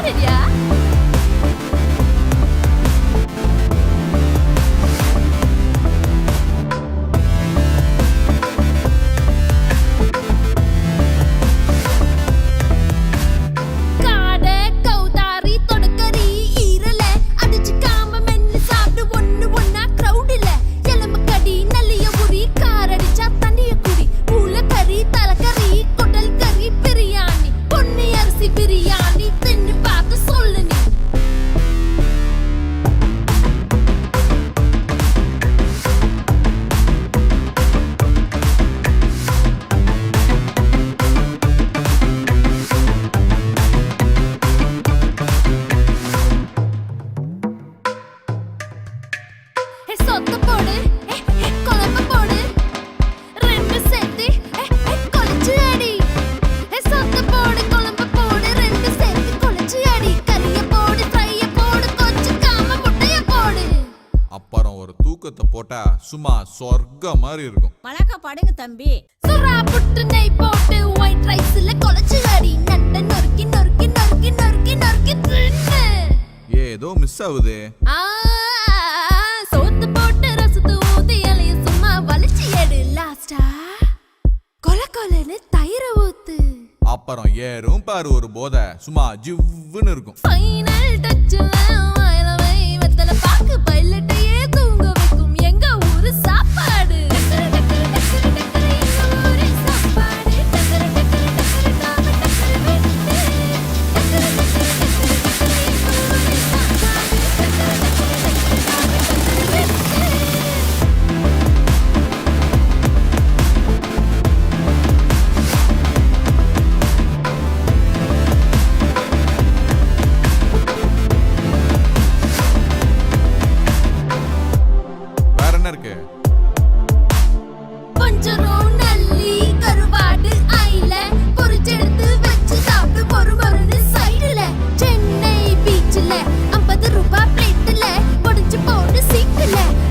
யாருயா? அப்புறம் ஒரு தூக்கத்தை போட்டா சும்மா சொர்க்க மாதிரி இருக்கும். மலக்கா படுங்க தம்பி. சுறா புட்டு நெய் போட்டு ஒயிட் ரைஸ்ல கொலைச்சு அடி. நண்ட நொறுக்கி நொறுக்கி நொறுக்கி நொறுக்கி நொறுக்கி தின்னு. ஏதோ மிஸ் ஆகுது. சோத்து போட்டு ரசத்து ஊத்தி இலைய சும்மா வலிச்சு எடு. லாஸ்டா கொல கொலன்னு தயிர ஊத்து. அப்புறம் ஏறும் பாரு ஒரு போதை சும்மா ஜிவ்வுன்னு இருக்கும். ஃபைனல் டச்ல வாயில வை வெத்தல பாக்கு பைலட்